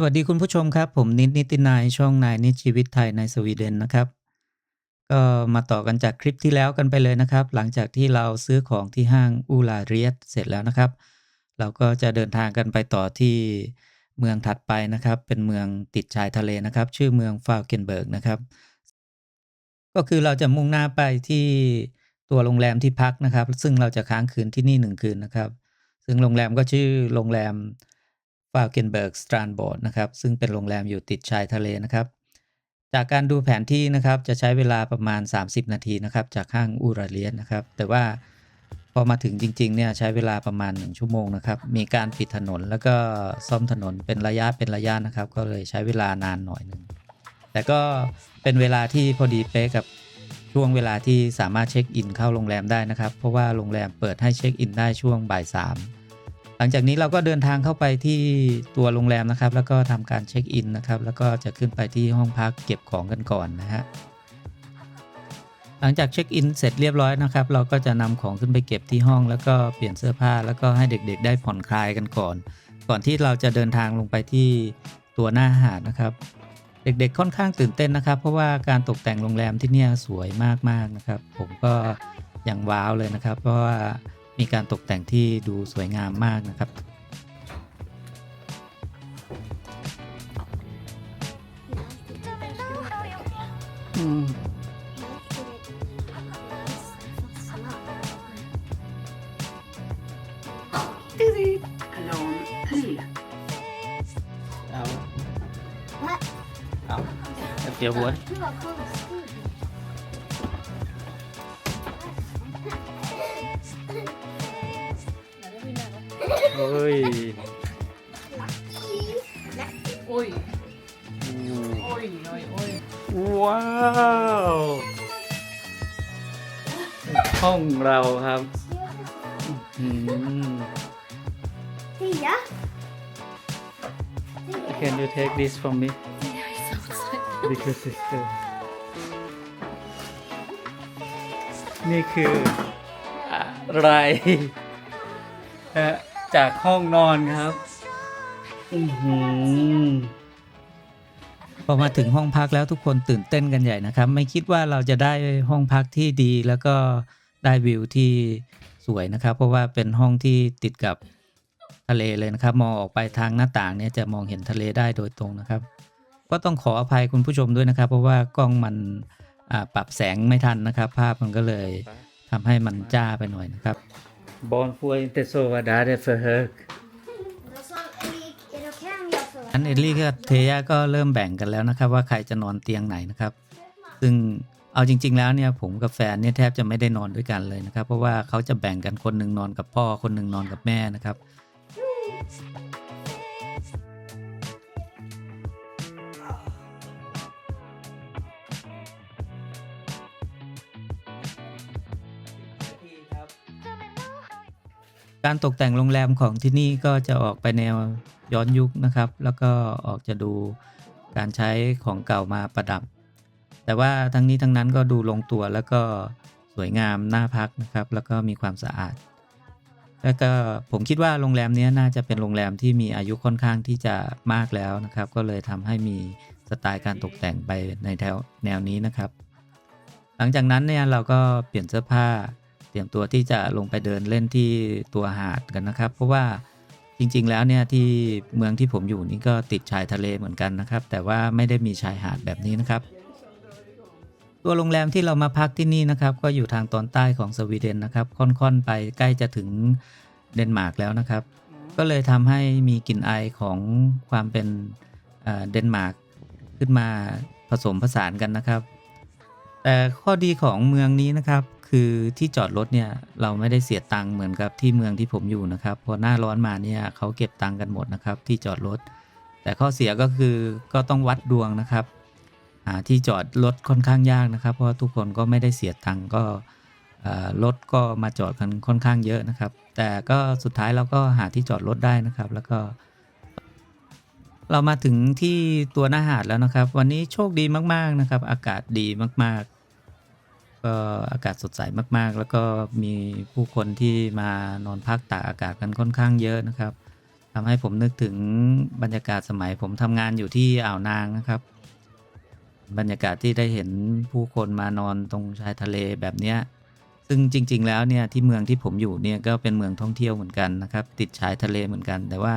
สวัสดีคุณผู้ชมครับผมนิดนิตินายช่องนายนิดชีวิตไทยในสวีเดนนะครับก็มาต่อกันจากคลิปที่แล้วกันไปเลยนะครับหลังจากที่เราซื้อของที่ห้างอูลาเรียตเสร็จแล้วนะครับเราก็จะเดินทางกันไปต่อที่เมืองถัดไปนะครับเป็นเมืองติดชายทะเลนะครับชื่อเมืองฟาลเกนเบิร์กนะครับก็คือเราจะมุ่งหน้าไปที่ตัวโรงแรมที่พักนะครับซึ่งเราจะค้างคืนที่นี่1คืนนะครับซึ่งโรงแรมก็ชื่อโรงแรม Falkenberg Strandbad นะครับซึ่งเป็นโรงแรมอยู่ติดชายทะเลนะครับจากการดูแผนที่นะครับจะใช้เวลาประมาณ30นาทีนะครับจากห้างอูราเลียนนะครับแต่ว่าพอมาถึงจริงๆเนี่ยใช้เวลาประมาณ1ชั่วโมงนะครับมีการปิดถนนแล้วก็ซ่อมถนนเป็นระยะนะครับก็เลยใช้เวลานานหน่อยนึงแต่ก็เป็นเวลาที่พอดีเป๊ะกับช่วงเวลาที่สามารถเช็คอินเข้าโรงแรมได้นะครับเพราะว่าโรงแรมเปิดให้เช็คอินได้ช่วงบ่าย3หลังจากนี้เราก็เดินทางเข้าไปที่ตัวโรงแรมนะครับแล้วก็ทำการเช็คอินนะครับแล้วก็จะขึ้นไปที่ห้องพักเก็บของกันก่อนนะฮะหลังจากเช็คอินเสร็จเรียบร้อยนะครับเราก็จะนำของขึ้นไปเก็บที่ห้องแล้วก็เปลี่ยนเสื้อผ้าแล้วก็ให้เด็กๆได้ผ่อนคลายกันก่อนที่เราจะเดินทางลงไปที่ตัวหน้าหาดนะครับเด็กๆค่อนข้างตื่นเต้นนะครับเพราะว่าการตกแต่งโรงแรมที่เนี่ยสวยมากๆนะครับผมก็ยังว้าวเลยนะครับเพราะว่ามีการตกแต่งที่ดูสวยงามมากนะครับ อืมเอาเอาเดี๋ยวหัวเฮ้ย Oj, อืม oj, oj, oj. ว้าวห้องเราครับอืม Tia? Can you take this from me Jag är så excited. because it's นี่คืออะไรจากห้องนอนครับพอมาถึงห้องพักแล้วทุกคนตื่นเต้นกันใหญ่นะครับไม่คิดว่าเราจะได้ห้องพักที่ดีแล้วก็ได้วิวที่สวยนะครับเพราะว่าเป็นห้องที่ติดกับทะเลเลยนะครับมองออกไปทางหน้าต่างเนี่ยจะมองเห็นทะเลได้โดยตรงนะครับก็ต้องขออภัยคุณผู้ชมด้วยนะครับเพราะว่ากล้องมันปรับแสงไม่ทันนะครับภาพมันก็เลยทำให้มันจ้าไปหน่อยนะครับบอลฟัวอินเตโซวาดาเดฟเฮิร์ก Är det okej om jag får อันเอลลี่กับเทย่าก็เริ่มแบ่งกันแล้วนะครับว่าใครจะนอนเตียงไหนนะครับซึ่งเอาจริงๆแล้วเนี่ยผมกับแฟนเนี่ยแทบจะไม่ได้นอนด้วยกันเลยนะครับเพราะว่าเขาจะแบ่งกันคนหนึ่งนอนกับพ่อคนหนึ่งนอนกับแม่นะครับการตกแต่งโรงแรมของที่นี่ก็จะออกไปแนวย้อนยุคนะครับแล้วก็ออกจะดูการใช้ของเก่ามาประดับแต่ว่าทั้งนี้ทั้งนั้นก็ดูลงตัวแล้วก็สวยงามน่าพักนะครับแล้วก็มีความสะอาดแล้วก็ผมคิดว่าโรงแรมนี้น่าจะเป็นโรงแรมที่มีอายุค่อนข้างที่จะมากแล้วนะครับก็เลยทำให้มีสไตล์การตกแต่งไปในแนวนี้นะครับหลังจากนั้นเนี่ยเราก็เปลี่ยนเสื้อผ้าเตรียมตัวที่จะลงไปเดินเล่นที่ตัวหาดกันนะครับเพราะว่าจริงๆแล้วเนี่ยที่เมืองที่ผมอยู่นี่ก็ติดชายทะเลเหมือนกันนะครับแต่ว่าไม่ได้มีชายหาดแบบนี้นะครับตัวโรงแรมที่เรามาพักที่นี่นะครับก็อยู่ทางตอนใต้ของสวีเดนนะครับค่อนๆไปใกล้จะถึงเดนมาร์กแล้วนะครับก็เลยทำให้มีกลิ่นอายของความเป็นเดนมาร์กขึ้นมาผสมผสานกันนะครับแต่ข้อดีของเมืองนี้นะครับคือที่จอดรถเนี่ยเราไม่ได้เสียตังค์เหมือนกับที่เมืองที่ผมอยู่นะครับพอหน้าร้อนมาเนี่ยเขาเก็บตังค์กันหมดนะครับที่จอดรถแต่ข้อเสียก็คือก็ต้องวัดดวงนะครับที่จอดรถค่อนข้างยากนะครับเพราะทุกคนก็ไม่ได้เสียตังค์ก็รถก็มาจอดกันค่อนข้างเยอะนะครับแต่ก็สุดท้ายเราก็หาที่จอดรถได้นะครับแล้วก็เรามาถึงที่ตัวหน้าหาดแล้วนะครับวันนี้โชคดีมากๆนะครับอากาศดีมากๆก็อากาศสดใสมากๆแล้วก็มีผู้คนที่มานอนพักตากอากาศกันค่อนข้างเยอะนะครับ ทำให้ผมนึกถึงบรรยากาศสมัยผมทำงานอยู่ที่อ่าวนางนะครับ บรรยากาศที่ได้เห็นผู้คนมานอนตรงชายทะเลแบบเนี้ยซึ่งจริงๆแล้วเนี่ยที่เมืองที่ผมอยู่เนี่ยก็เป็นเมืองท่องเที่ยวเหมือนกันนะครับติดชายทะเลเหมือนกัน แต่ว่า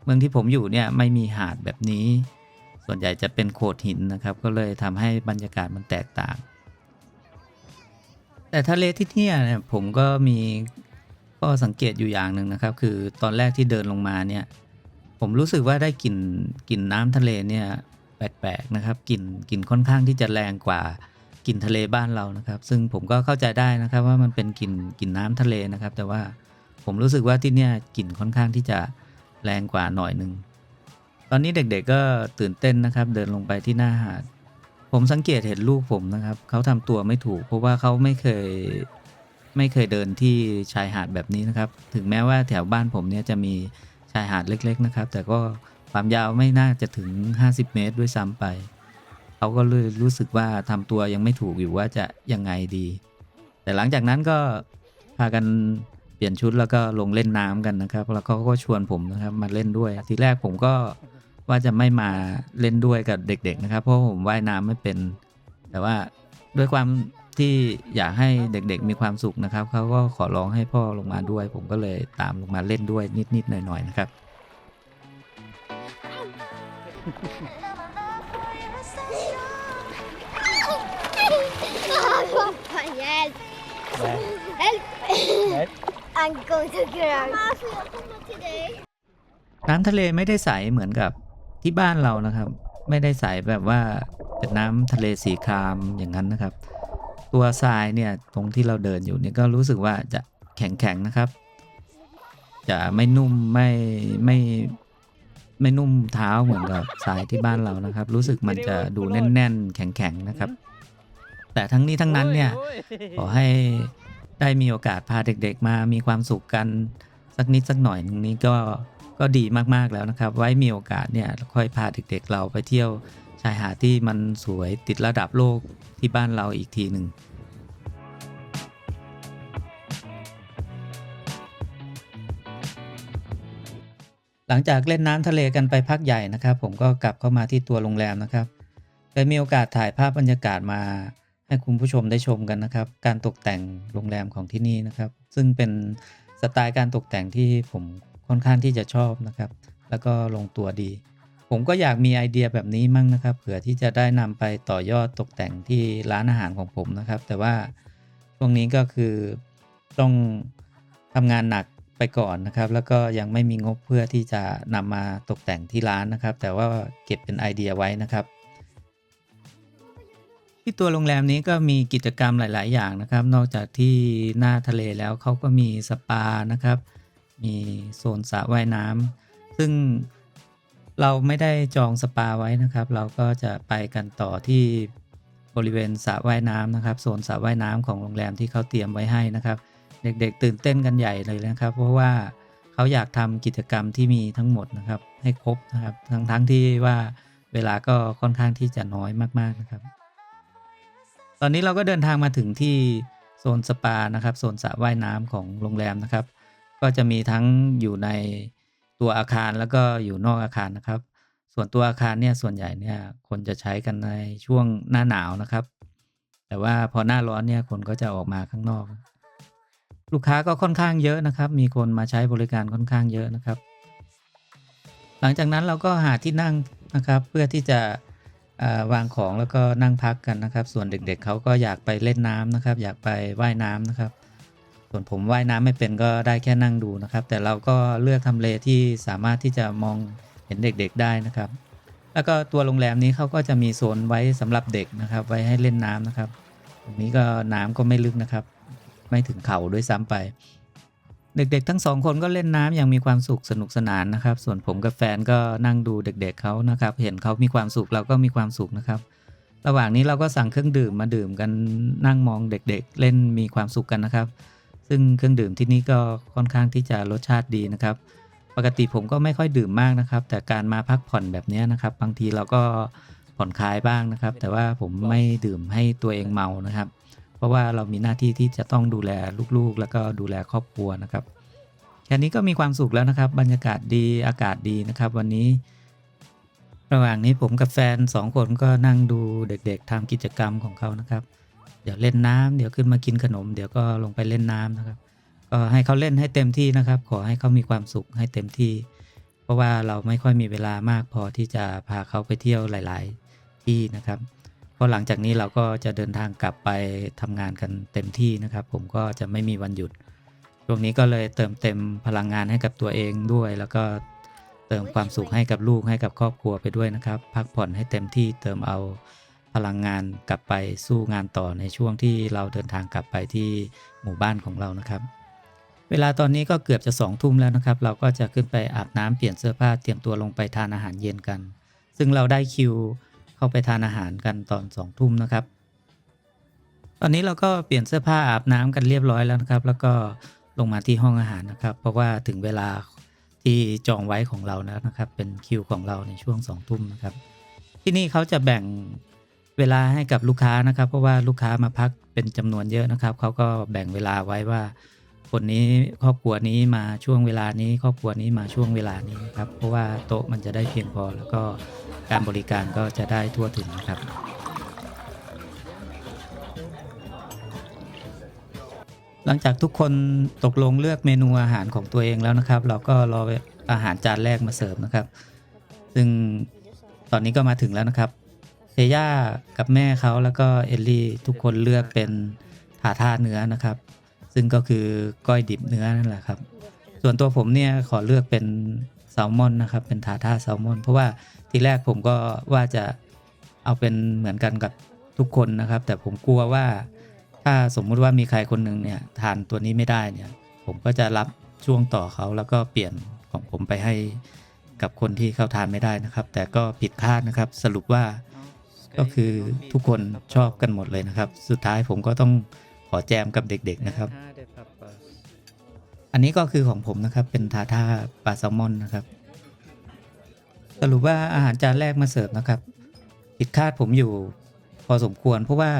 เมืองที่ผมอยู่เนี่ยไม่มีหาดแบบนี้ ส่วนใหญ่จะเป็นโขดหินนะครับก็เลยทำให้บรรยากาศมันแตกต่าง แต่ทะเลที่เนี่ยผมก็มีข้อสังเกตอยู่อย่างหนึ่งนะครับคือตอนแรกที่เดินลงมาเนี่ยผมรู้สึกว่าได้กลิ่นน้ำทะเลเนี่ยแปลกๆนะครับกลิ่นค่อนข้างที่จะแรงกว่ากลิ่นทะเลบ้านเรานะครับซึ่งผมก็เข้าใจได้นะครับว่ามันเป็นกลิ่นน้ำทะเลนะครับแต่ว่าผมรู้สึกว่าที่เนี่ยกลิ่นค่อนข้างที่จะแรงกว่าหน่อยหนึ่งตอนนี้เด็กๆก็ตื่นเต้นนะครับเดินลงไปที่หน้าหาด ผมสังเกตเห็นลูกผมนะครับเขาทำตัวไม่ถูกเพราะว่าเขาไม่เคยเดินที่ชายหาดแบบนี้นะครับถึงแม้ว่าแถวบ้านผมเนี่ยจะมีชายหาดเล็กๆนะครับแต่ก็ความยาวไม่น่าจะถึง50 เมตรด้วยซ้ำไปเขาก็เลยรู้สึกว่าทำตัวยังไม่ถูกอยู่ว่าจะยังไงดีแต่หลังจากนั้นก็พากันเปลี่ยนชุดแล้วก็ลงเล่นน้ำกันนะครับแล้วเขาก็ชวนผมนะครับมาเล่นด้วยทีแรกผมก็ว่าจะไม่มาเล่นด้วยกับเด็กๆนะครับเพราะผมว่ายน้ำไม่เป็นแต่ว่าด้วยความที่อยากให้เด็กๆมีความสุขนะครับเขาก็ขอร้องให้พ่อลงมาด้วยผมก็เลยตามลงมาเล่นด้วยนิดๆหน่อยๆนะครับ Oh, help! Help! I'm going to drown. Today. น้ำทะเลไม่ได้ใสเหมือนกับที่บ้านเรานะครับ ไม่ได้ใสแบบว่าเป็นน้ำทะเลสีครามอย่างนั้นนะครับ ตัวทรายเนี่ยตรงที่เราเดินอยู่เนี่ยก็รู้สึกว่าจะแข็งๆนะครับ จะไม่นุ่มไม่นุ่มเท้าเหมือนกับทรายที่บ้านเรานะครับ รู้สึกมันจะดูแน่นๆแข็งๆนะครับ แต่ทั้งนี้ทั้งนั้นเนี่ยขอให้ได้มีโอกาสพาเด็กๆมามีความสุขกันสักนิดสักหน่อยนึงนี้ก็ดีมากๆแล้วนะครับ ไว้มีโอกาสเนี่ยค่อยพาเด็กๆเราไปเที่ยวชายหาดที่มันสวยติดระดับโลกที่บ้านเราอีกทีหนึ่งหลังจากเล่นน้ำทะเลกันไปพักใหญ่นะครับผมก็กลับเข้ามาที่ตัวโรงแรมนะครับเคยมีโอกาสถ่ายภาพบรรยากาศมาให้คุณผู้ชมได้ชมกันนะครับการตกแต่งโรงแรมของที่นี่นะครับซึ่งเป็นสไตล์การตกแต่งที่ผมค่อนข้างที่จะชอบนะครับแล้วก็ลงตัวดีผมก็อยากมีไอเดียแบบนี้มั่งนะครับเผื่อที่จะได้นำไปต่อยอดตกแต่งที่ร้านอาหารของผมนะครับแต่ว่าช่วงนี้ก็คือต้องทำงานหนักไปก่อนนะครับแล้วก็ยังไม่มีงบเพื่อที่จะนำมาตกแต่งที่ร้านนะครับแต่ว่าเก็บเป็นไอเดียไว้นะครับที่ตัวโรงแรมนี้ก็มีกิจกรรมหลายๆอย่างนะครับนอกจากที่หน้าทะเลแล้วเขาก็มีสปานะครับมีโซนสระว่ายน้ำซึ่งเราไม่ได้จองสปาไว้นะครับเราก็จะไปกันต่อที่บริเวณสระว่ายน้ำนะครับโซนสระว่ายน้ำของโรงแรมที่เขาเตรียมไว้ให้นะครับเด็กๆตื่นเต้นกันใหญ่เลยนะครับเพราะว่าเขาอยากทำกิจกรรมที่มีทั้งหมดนะครับให้ครบนะครับทั้งที่ว่าเวลาก็ค่อนข้างที่จะน้อยมากๆนะครับตอนนี้เราก็เดินทางมาถึงที่โซนสปานะครับโซนสระว่ายน้ำของโรงแรมนะครับก็จะมีทั้งอยู่ในตัวอาคารแล้วก็อยู่นอกอาคารนะครับส่วนตัวอาคารเนี่ยส่วนใหญ่เนี่ยคนจะใช้กันในช่วงหน้าหนาวนะครับแต่ว่าพอหน้าร้อนเนี่ยคนก็จะออกมาข้างนอกลูกค้าก็ค่อนข้างเยอะนะครับมีคนมาใช้บริการค่อนข้างเยอะนะครับหลังจากนั้นเราก็หาที่นั่งนะครับเพื่อที่จะวางของแล้วก็นั่งพักกันนะครับส่วนเด็กๆเขาก็อยากไปเล่นน้ำนะครับอยากไปว่ายน้ำนะครับส่วนผมว่ายน้ำไม่เป็นก็ได้แค่นั่งดูนะครับแต่เราก็เลือกทำเลที่สามารถที่จะมองเห็นเด็กๆได้นะครับแล้วก็ตัวโรงแรมนี้เขาก็จะมีโซนไว้สำหรับเด็กนะครับไว้ให้เล่นน้ำนะครับตรงนี้ก็น้ำก็ไม่ลึกนะครับไม่ถึงเข่าด้วยซ้ำไปเด็กๆทั้ง2คนก็เล่นน้ำอย่างมีความสุขสนุกสนานนะครับส่วนผมกับแฟนก็นั่งดูเด็กๆเขานะครับเห็นเขามีความสุขเราก็มีความสุขนะครับระหว่างนี้เราก็สั่งเครื่องดื่มมาดื่มกันนั่งมองเด็กๆเล่นมีความสุขกันนะครับซึ่งเครื่องดื่มที่นี่ก็ค่อนข้างที่จะรสชาติดีนะครับปกติผมก็ไม่ค่อยดื่มมากนะครับแต่การมาพักผ่อนแบบนี้นะครับบางทีเราก็ผ่อนคลายบ้างนะครับแต่ว่าผมไม่ดื่มให้ตัวเองเมานะครับเพราะว่าเรามีหน้าที่ที่จะต้องดูแลลูกๆแล้วก็ดูแลครอบครัวนะครับ แค่นี้ก็มีความสุขแล้วนะครับบรรยากาศดีอากาศดีนะครับวันนี้ระหว่างนี้ผมกับแฟน2คนก็นั่งดูเด็กๆทำกิจกรรมของเขานะครับเดี๋ยวเล่นน้ำเดี๋ยวขึ้นมากินขนมเดี๋ยวก็ลงไปเล่นน้ำนะครับก็ให้เขาเล่นให้เต็มที่นะครับขอให้เขามีความสุขให้เต็มที่เพราะว่าเราไม่ค่อยมีเวลามากพอที่จะพาเขาไปเที่ยวหลายๆที่นะครับเพราะหลังจากนี้เราก็จะเดินทางกลับไปทำงานกันเต็มที่นะครับผมก็จะไม่มีวันหยุดช่วงนี้ก็เลยเติมเต็มพลังงานให้กับตัวเองด้วยแล้วก็เติมความสุขให้กับลูกให้กับครอบครัวไปด้วยนะครับพักผ่อนให้เต็มที่เติมเอาพลังงานกลับไปสู้งานต่อในช่วงที่เราเดินทางกลับไปที่หมู่บ้านของเรานะครับเวลาตอนนี้ก็เกือบจะ2 ทุ่มแล้วนะครับเราก็จะขึ้นไปอาบน้ำเปลี่ยนเสื้อผ้าเตรียมตัวลงไปทานอาหารเย็นกันซึ่งเราได้คิวเข้าไปทานอาหารกันตอน2 ทุ่มนะครับตอนนี้เราก็เปลี่ยนเสื้อผ้าอาบน้ำกันเรียบร้อยแล้วนะครับแล้วก็ลงมาที่ห้องอาหารนะครับเพราะว่าถึงเวลาที่จองไว้ของเราแล้วนะครับเป็นคิวของเราในช่วง2 ทุ่มนะครับที่นี่เขาจะแบ่งเวลาให้กับลูกค้านะครับเพราะว่าลูกค้ามาพักเป็นจำนวนเยอะนะครับเขาก็แบ่งเวลาไว้ว่าคนนี้ครอบครัวนี้มาช่วงเวลานี้ครอบครัวนี้มาช่วงเวลานี้นะครับเพราะว่าโต๊ะมันจะได้เพียงพอแล้วก็การบริการก็จะได้ทั่วถึงนะครับหลังจากทุกคนตกลงเลือกเมนูอาหารของตัวเองแล้วนะครับเราก็รออาหารจานแรกมาเสิร์ฟนะครับซึ่งตอนนี้ก็มาถึงแล้วนะครับเทย่ากับแม่เขาแล้วก็เอลลี่ทุกคนเลือกเป็นทาท่าเนื้อนะครับซึ่งก็คือก้อยดิบเนื้อนั่นแหละครับส่วนตัวผมเนี่ยขอเลือกเป็นแซลมอนนะครับเป็นทาท่าแซลมอนเพราะว่าทีแรกผมก็ว่าจะเอาเป็นเหมือนกันกับทุกคนนะครับแต่ผมกลัวว่าถ้าสมมุติว่ามีใครคนหนึ่งเนี่ยทานตัวนี้ไม่ได้เนี่ยผมก็จะรับช่วงต่อเขาแล้วก็เปลี่ยนของผมไปให้กับคนที่เขาทานไม่ได้นะครับแต่ก็ผิดคาดนะครับสรุปว่าก็คือทุกคนชอบกันหมดเลยนะครับสุดท้ายผมก็ต้องขอแจมกับเด็กๆนะครับอันนี้ก็คือของผมนะครับเป็นทาท่าปลาแซลมอนนะครับสรุปว่าอาหารจานแรกมาเสิร์ฟนะครับผิดคาดผมอยู่พอสมควรเพราะว่า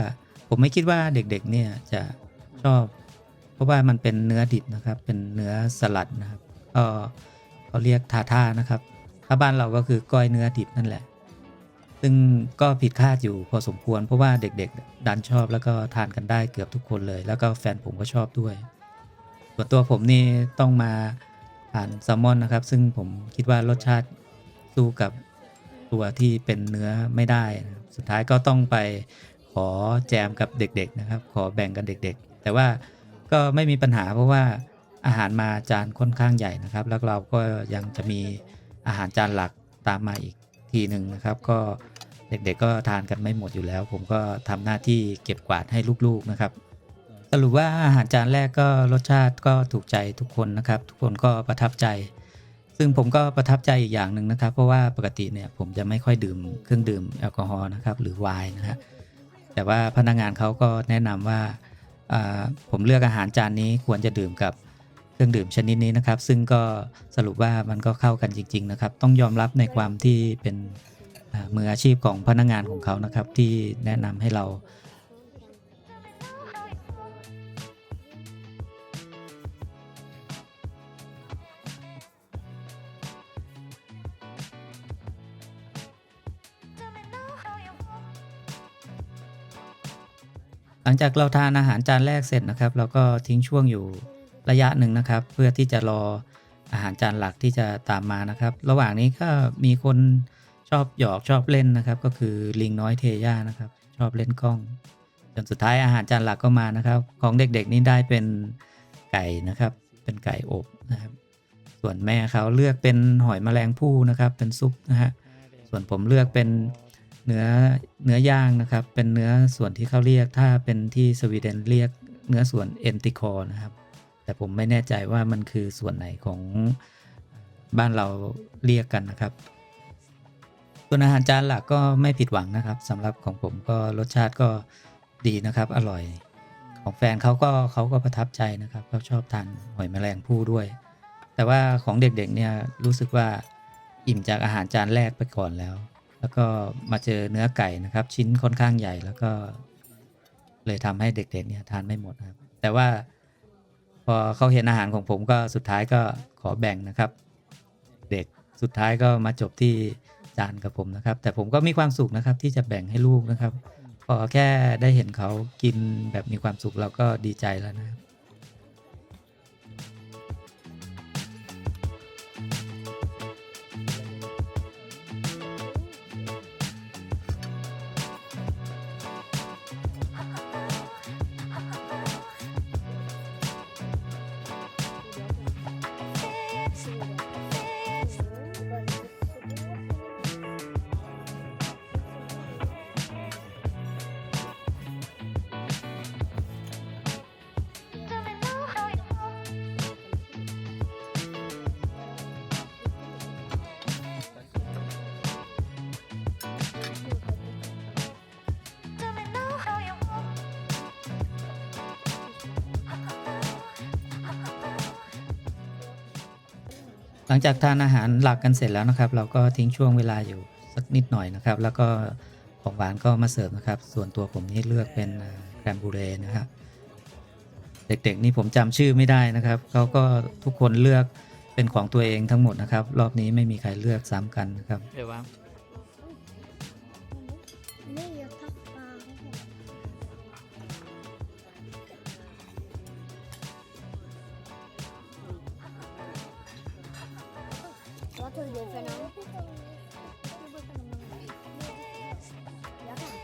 ผมไม่คิดว่าเด็กๆเนี่ยจะชอบเพราะว่ามันเป็นเนื้อดิบนะครับเป็นเนื้อสลัดนะครับก็เขาเรียกทาท่านะครับถ้าบ้านเราก็คือก้อยเนื้อดิบนั่นแหละซึ่งก็ผิดคาดอยู่พอสมควรเพราะว่าเด็กๆดันชอบแล้วก็ทานกันได้เกือบทุกคนเลยแล้วก็แฟนผมก็ชอบด้วยส่วนตัวผมนี่ต้องมาทานแซลมอนนะครับซึ่งผมคิดว่ารสชาติสู้กับตัวที่เป็นเนื้อไม่ได้สุดท้ายก็ต้องไปขอแจมกับเด็กๆนะครับขอแบ่งกันเด็กๆแต่ว่าก็ไม่มีปัญหาเพราะว่าอาหารมาจานค่อนข้างใหญ่นะครับแล้วเราก็ยังจะมีอาหารจานหลักตามมาอีกทีหนึ่งนะครับก็เด็กๆก็ทานกันไม่หมดอยู่แล้วผมก็ทำหน้าที่เก็บกวาดให้ลูกๆนะครับสรุปว่าอาหารจานแรกก็รสชาติก็ถูกใจทุกคนนะครับทุกคนก็ประทับใจซึ่งผมก็ประทับใจอีกอย่างหนึ่งนะครับเพราะว่าปกติเนี่ยผมจะไม่ค่อยดื่มเครื่องดื่มแอลกอฮอล์นะครับหรือไวน์นะฮะแต่ว่าพนักงานเขาก็แนะนำว่าผมเลือกอาหารจานนี้ควรจะดื่มกับเครื่องดื่มชนิดนี้นะครับซึ่งก็สรุปว่ามันก็เข้ากันจริงๆนะครับต้องยอมรับในความที่เป็นมืออาชีพของพนักงานของเขานะครับที่แนะนำให้เราหลังจากเราทานอาหารจานแรกเสร็จนะครับเราก็ทิ้งช่วงอยู่ระยะหนึ่งนะครับเพื่อที่จะรออาหารจานหลักที่จะตามมานะครับระหว่างนี้ก็มีคนชอบหยอกชอบเล่นนะครับก็คือลิงน้อยเทย่านะครับชอบเล่นกล้องจนสุดท้ายอาหารจานหลักก็มานะครับของเด็กๆนี่ได้เป็นไก่นะครับเป็นไก่อบนะครับส่วนแม่เขาเลือกเป็นหอยแมลงภู่นะครับเป็นซุปนะฮะส่วนผมเลือกเป็นเนื้อย่างนะครับเป็นเนื้อส่วนที่เขาเรียกถ้าเป็นที่สวีเดนเรียกเนื้อส่วนเอนติคอร์นะครับแต่ผมไม่แน่ใจว่ามันคือส่วนไหนของบ้านเราเรียกกันนะครับส่วนอาหารจานหลักก็ไม่ผิดหวังนะครับสำหรับของผมก็รสชาติก็ดีนะครับอร่อยของแฟนเขาก็ประทับใจนะครับเขาชอบทานหอยแมลงภู่ด้วยแต่ว่าของเด็กๆเนี่ยรู้สึกว่าอิ่มจากอาหารจานแรกไปก่อนแล้วก็มาเจอเนื้อไก่นะครับชิ้นค่อนข้างใหญ่แล้วก็เลยทำให้เด็กๆเนี่ยทานไม่หมดครับแต่ว่าผ พอเขาเห็นอาหารของผมก็สุดท้ายก็ขอแบ่งนะครับ เด็กสุดท้ายก็มาจบที่จานกับผมนะครับ แต่ผมก็มีความสุขนะครับที่จะแบ่งให้ลูกนะครับ พอแค่ได้เห็นเขากินแบบมีความสุขเราก็ดีใจแล้วนะครับ หลังจากทานอาหารหลักกันเสร็จแล้วนะครับ เราก็ทิ้งช่วงเวลาอยู่สักนิดหน่อยนะครับ แล้วก็ของหวานก็มาเสิร์ฟนะครับ ส่วนตัวผมนี่เลือกเป็นแครมบูเร่นะครับ เด็กๆนี่ผมจำชื่อไม่ได้นะครับเขาก็ทุกคนเลือกเป็นของตัวเองทั้งหมดนะครับ รอบนี้ไม่มีใครเลือกซ้ำกันนะครับเดี๋ยวว่า Nej, jag tappade. Vad tog du för namn? Jag kan.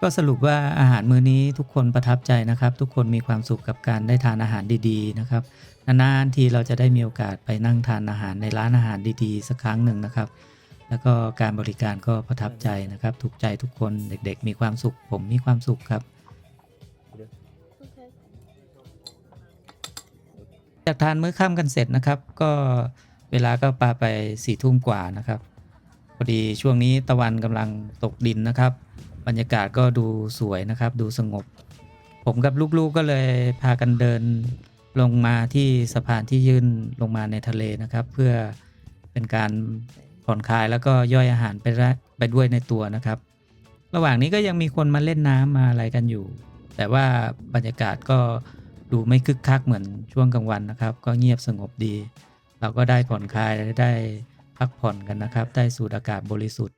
ก็สรุปว่าอาหารมื้อนี้ทุกคนประทับใจนะครับ ทุกคนมีความสุขกับการได้ทานอาหารดีๆนะครับนานๆทีเราจะได้มีโอกาสไปนั่งทานอาหารในร้านอาหารดีๆสักครั้งหนึ่งนะครับ แล้วก็การบริการก็ประทับใจนะครับ ถูกใจทุกคนเด็กๆมีความสุขผมมีความสุขครับ Okej. จากทานมื้อค่ำกันเสร็จนะครับ ก็เวลาก็ปาไป4 ทุ่มกว่านะครับ พอดีช่วงนี้ตะวันกำลังตกดินนะครับ บรรยากาศก็ดูสวยนะครับ ดูสงบ ผมกับลูกๆก็เลยพากันเดินลงมาที่สะพานที่ยื่นลงมาในทะเลนะครับ เพื่อเป็นการผ่อนคลายแล้วก็ย่อยอาหารไปด้วยในตัวนะครับ ระหว่างนี้ก็ยังมีคนมาเล่นน้ำมาอะไรกันอยู่ แต่ว่าบรรยากาศก็ดูไม่คึกคักเหมือนช่วงกลางวันนะครับ ก็เงียบสงบดี เราก็ได้ผ่อนคลายได้พักผ่อนกันนะครับ ได้สูดอากาศบริสุทธิ์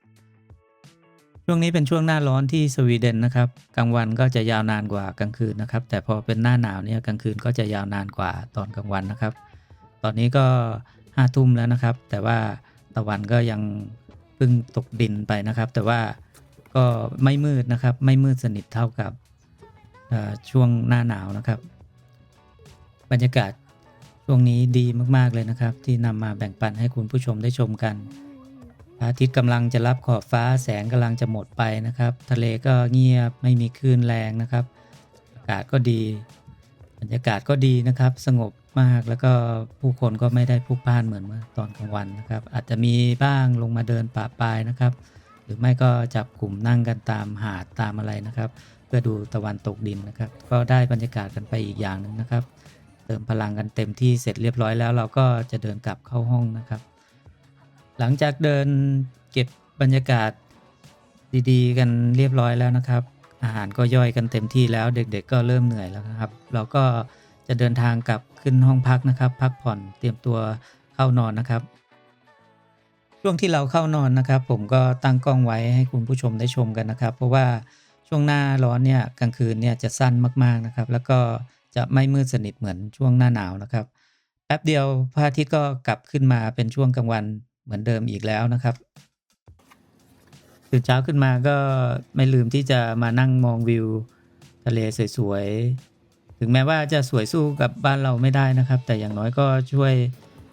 ช่วงนี้เป็นช่วงหน้าร้อนที่สวีเดนนะครับกลางวันก็จะยาวนานกว่ากลางคืนนะครับ แต่พอเป็นหน้าหนาวเนี่ยกลางคืนก็จะยาวนานกว่าตอนกลางวันนะครับ ตอนนี้ก็5 ทุ่มแล้วนะครับ แต่ว่าตะวันก็ยังเพิ่งตกดินไปนะครับ แต่ว่าก็ไม่มืดนะครับ ไม่มืดสนิทเท่ากับช่วงหน้าหนาวนะครับ บรรยากาศช่วงนี้ดีมากๆเลยนะครับ ที่นำมาแบ่งปันให้คุณผู้ชมได้ชมกันพระอาทิตย์กำลังจะรับขอบฟ้าแสงกำลังจะหมดไปนะครับ ทะเลก็เงียบไม่มีคลื่นแรงนะครับ อากาศก็ดี บรรยากาศก็ดีนะครับ สงบมากแล้วก็ผู้คนก็ไม่ได้พลุกพล่านเหมือนเมื่อตอนกลางวันนะครับ อาจจะมีบ้างลงมาเดินป่าปลายนะครับ หรือไม่ก็จับกลุ่มนั่งกันตามหาดตามอะไรนะครับ เพื่อดูตะวันตกดินนะครับ ก็ได้บรรยากาศกันไปอีกอย่างหนึ่งนะครับ เติมพลังกันเต็มที่เสร็จเรียบร้อยแล้วเราก็จะเดินกลับเข้าห้องนะครับ หลังจากเดินเก็บบรรยากาศดีๆกันเรียบร้อยแล้วนะครับ อาหารก็ย่อยกันเต็มที่แล้วเด็กๆก็เริ่มเหนื่อยแล้วนะครับ เราก็จะเดินทางกลับขึ้นห้องพักนะครับ พักผ่อนเตรียมตัวเข้านอนนะครับ ช่วงที่เราเข้านอนนะครับ ผมก็ตั้งกล้องไว้ให้คุณผู้ชมได้ชมกันนะครับ เพราะว่าช่วงหน้าร้อนเนี่ยกลางคืนเนี่ยจะสั้นมากๆนะครับ แล้วก็จะไม่มืดสนิทเหมือนช่วงหน้าหนาวนะครับ แป๊บเดียวพระอาทิตย์ก็กลับขึ้นมาเป็นช่วงกลางวันเหมือนเดิมอีกแล้วนะครับตื่นเช้าขึ้นมาก็ไม่ลืมที่จะมานั่งมองวิวทะเลสวยๆถึงแม้ว่าจะสวยสู้กับบ้านเราไม่ได้นะครับ แต่อย่างน้อยก็ช่วย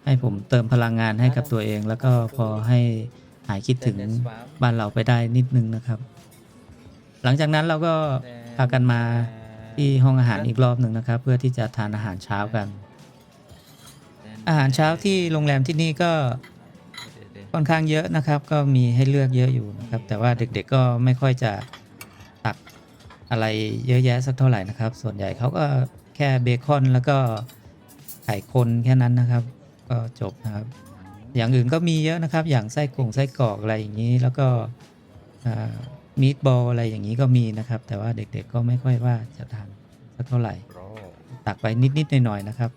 ให้ผมเติมพลังงานให้กับตัวเอง แล้วก็พอให้หายคิดถึงบ้านเราไปได้นิดนึงนะครับ หลังจากนั้นเราก็พากันมาที่ห้องอาหารอีกรอบหนึ่งนะครับ เพื่อที่จะทานอาหารเช้ากัน อาหารเช้าที่โรงแรมที่นี่ก็ค่อนข้างเยอะนะครับ ก็มีให้เลือกเยอะอยู่นะครับ แต่ว่าเด็กๆก็ไม่ค่อยจะตักอะไรเยอะแยะสักเท่าไหร่นะครับ ส่วนใหญ่เขาก็แค่เบคอนแล้วก็ไข่คนแค่นั้นนะครับ ก็จบนะครับ อย่างอื่นก็มีเยอะนะครับ อย่างไส้กรอกอะไรอย่างนี้ แล้วก็มีทบอลอะไรอย่างนี้ก็มีนะครับ แต่ว่าเด็กๆก็ไม่ค่อยว่าจะทานสักเท่าไหร่ ตักไปนิดๆหน่อยๆนะครับ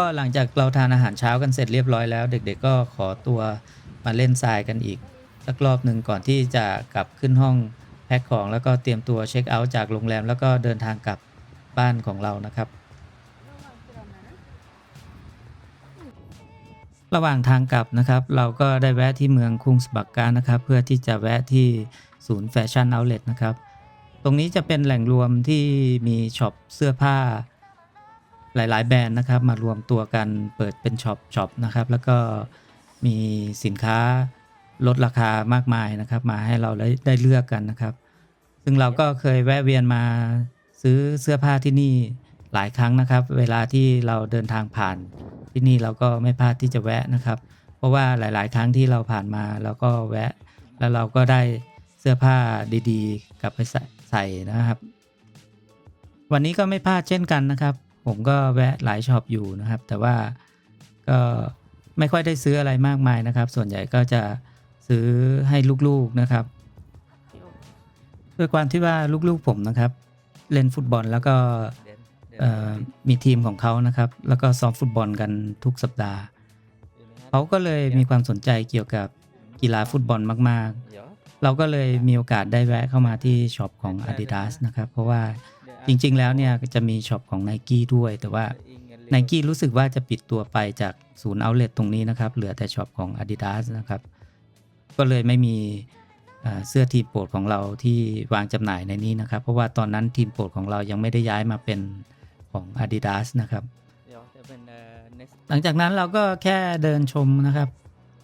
ก็หลังจากเราทานอาหารเช้ากันเสร็จเรียบร้อยแล้วเด็กๆก็ขอตัวมาเล่นทรายกันอีกสักรอบหนึ่งก่อนที่จะกลับขึ้นห้องแพ็คของแล้วก็เตรียมตัวเช็คเอาท์จากโรงแรมแล้วก็เดินทางกลับบ้านของเรานะครับ ระหว่างทางกลับนะครับเราก็ได้แวะที่เมืองคุงสบักกานะครับเพื่อที่จะแวะที่ศูนย์แฟชั่นเอาท์เลทนะครับตรงนี้จะเป็นแหล่งรวมที่มีช็อปเสื้อผ้าหลายๆแบรนด์นะครับมารวมตัวกันเปิดเป็นช็อปนะครับแล้วก็มีสินค้าลดราคามากมายนะครับมาให้เราได้เลือกกันนะครับซึ่งเราก็เคยแวะเวียนมาซื้อเสื้อผ้าที่นี่หลายครั้งนะครับเวลาที่เราเดินทางผ่านที่นี่เราก็ไม่พลาดที่จะแวะนะครับเพราะว่าหลายๆครั้งที่เราผ่านมาเราก็แวะแล้วเราก็ได้เสื้อผ้าดีๆกลับไปใส่นะครับวันนี้ก็ไม่พลาดเช่นกันนะครับผมก็แวะหลายช็อปอยู่นะครับแต่ว่าก็ไม่ค่อยได้ซื้ออะไรมากมายนะครับส่วนใหญ่ก็จะซื้อให้ลูกๆนะครับด้วยความที่ว่าลูกๆผมนะครับเล่นฟุตบอลแล้วก็มีทีมของเขานะครับแล้วก็ซ้อมฟุตบอลกันทุกสัปดาห์เขาก็เลยมีความสนใจเกี่ยวกับกีฬาฟุตบอลมากๆเราก็เลยมีโอกาสได้แวะเข้ามาที่ช็อปของ Adidas นะครับเพราะว่าจริงๆแล้วเนี่ยจะมีช็อปของ Nike ด้วยแต่ว่า Nike รู้สึกว่าจะปิดตัวไปจากศูนย์เอาท์เลทตรงนี้นะครับเหลือแต่ช็อปของ Adidas นะครับก็เลยไม่มีเสื้อทีมโปรดของเราที่วางจำหน่ายในนี้นะครับเพราะว่าตอนนั้นทีมโปรดของเรายังไม่ได้ย้ายมาเป็นของ Adidas นะครับหลังจากนั้นเราก็แค่เดินชมนะครับ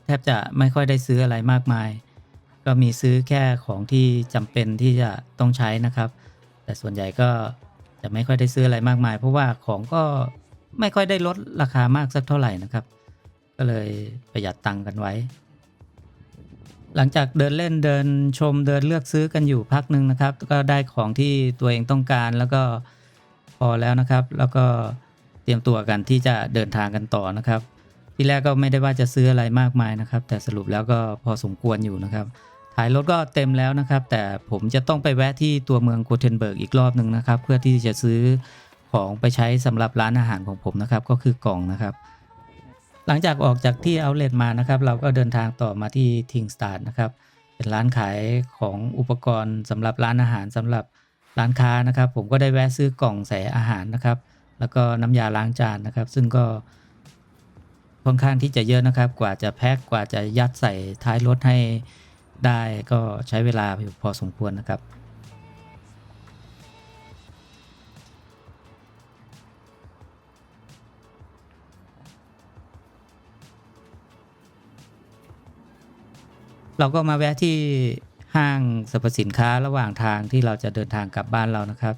แทบจะไม่ค่อยได้ซื้ออะไรมากมายก็มีซื้อแค่ของที่จำเป็นที่จะต้องใช้นะครับแต่ส่วนใหญ่ก็จะไม่ค่อยได้ซื้ออะไรมากมายเพราะว่าของก็ไม่ค่อยได้ลดราคามากสักเท่าไหร่นะครับก็เลยประหยัดตังค์กันไว้หลังจากเดินเล่นเดินชมเดินเลือกซื้อกันอยู่พักหนึ่งนะครับก็ได้ของที่ตัวเองต้องการแล้วก็พอแล้วนะครับแล้วก็เตรียมตัวกันที่จะเดินทางกันต่อนะครับที่แรกก็ไม่ได้ว่าจะซื้ออะไรมากมายนะครับแต่สรุปแล้วก็พอสมควรอยู่นะครับท้ายรถก็เต็มแล้วนะครับแต่ผมจะต้องไปแวะที่ตัวเมืองโกเทนเบิร์กอีกรอบหนึ่งนะครับเพื่อที่จะซื้อของไปใช้สำหรับร้านอาหารของผมนะครับก็คือกล่องนะครับหลังจากออกจากที่เอาท์เลทมานะครับเราก็เดินทางต่อมาที่ทิงสตาร์ทนะครับเป็นร้านขายของอุปกรณ์สำหรับร้านอาหารสำหรับร้านค้านะครับผมก็ได้แวะซื้อกล่องใส่อาหารนะครับแล้วก็น้ำยาล้างจานนะครับซึ่งก็ค่อนข้างที่จะเยอะนะครับกว่าจะแพ็คกว่าจะยัดใส่ท้ายรถให้ได้ก็ใช้เวลาอยู่พอสมควรนะครับเราก็มาแวะที่ห้างสรรพสินค้าระหว่างทางที่เราจะเดินทางกลับบ้านเรานะครับ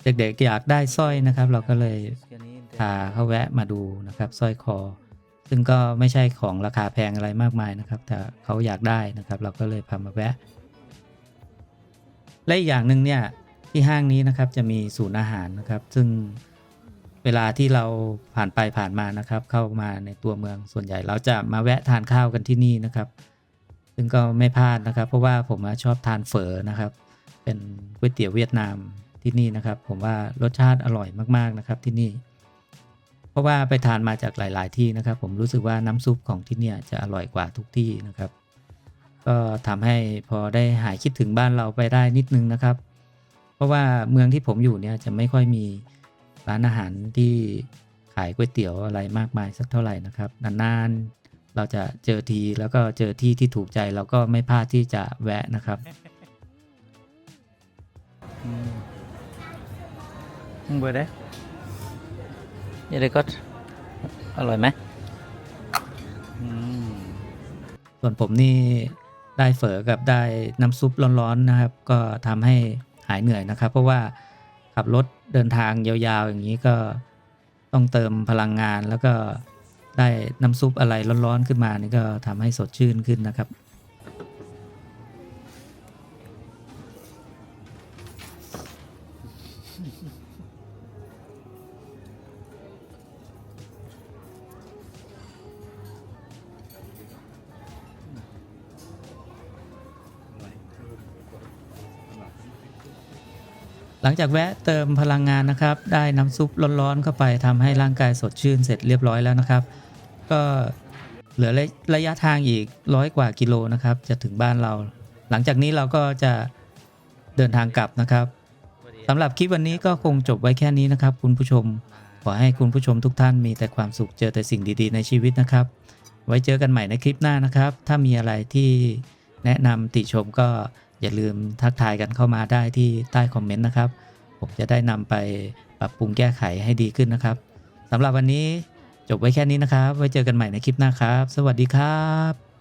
เด็กๆอยากได้สร้อยนะครับเราก็เลยพาเขาแวะมาดูนะครับสร้อยคอซึ่งก็ไม่ใช่ของราคาแพงอะไรมากมายนะครับแต่เขาอยากได้นะครับเราก็เลยพามาแวะและอีกอย่างหนึ่งเนี่ยที่ห้างนี้นะครับจะมีศูนย์อาหารนะครับซึ่งเวลาที่เราผ่านไปผ่านมานะครับเข้ามาในตัวเมืองส่วนใหญ่เราจะมาแวะทานข้าวกันที่นี่นะครับซึ่งก็ไม่พลาดนะครับเพราะว่าผมชอบทานเฝอนะครับเป็นก๋วยเตี๋ยวเวียดนามที่นี่นะครับผมว่ารสชาติอร่อยมากๆนะครับที่นี่เพราะว่าไปทานมาจากหลายๆที่นะครับผมรู้สึกว่าน้ำซุปของที่นี่จะอร่อยกว่าทุกที่นะครับก็ทำให้พอได้หายคิดถึงบ้านเราไปได้นิดนึงนะครับเพราะว่าเมืองที่ผมอยู่เนี่ยจะไม่ค่อยมีร้านอาหารที่ขายก๋วยเตี๋ยวอะไรมากมายสักเท่าไหร่นะครับนานๆเราจะเจอทีแล้วก็เจอที่ที่ถูกใจเราก็ไม่พลาดที่จะแวะนะครับเบอร์ได้นี่เลยก็อร่อยไหมส่วนผมนี่ได้เฝอกับได้น้ำซุปร้อนๆนะครับก็ทำให้หายเหนื่อยนะครับเพราะว่าขับรถเดินทางยาวๆอย่างนี้ก็ต้องเติมพลังงานแล้วก็ ได้น้ำซุปอะไรร้อนๆขึ้นมานี่ก็ทำให้สดชื่นขึ้นนะครับหลังจากแวะเติมพลังงานนะครับได้น้ำซุปร้อนๆเข้าไปทำให้ร่างกายสดชื่นเสร็จเรียบร้อยแล้วนะครับก็เหลือระยะทางอีก100 กว่ากิโลนะครับจะถึงบ้านเราหลังจากนี้เราก็จะเดินทางกลับนะครับสำหรับคลิปวันนี้ก็คงจบไว้แค่นี้นะครับคุณผู้ชมขอให้คุณผู้ชมทุกท่านมีแต่ความสุขเจอแต่สิ่งดีๆในชีวิตนะครับไว้เจอกันใหม่ในคลิปหน้านะครับถ้ามีอะไรที่แนะนำติชมก็อย่าลืมทักทายกันเข้ามาได้ที่ใต้คอมเมนต์นะครับผมจะได้นำไปปรับปรุงแก้ไขให้ดีขึ้นนะครับสำหรับวันนี้จบไว้แค่นี้นะครับไว้เจอกันใหม่ในคลิปหน้าครับสวัสดีครับ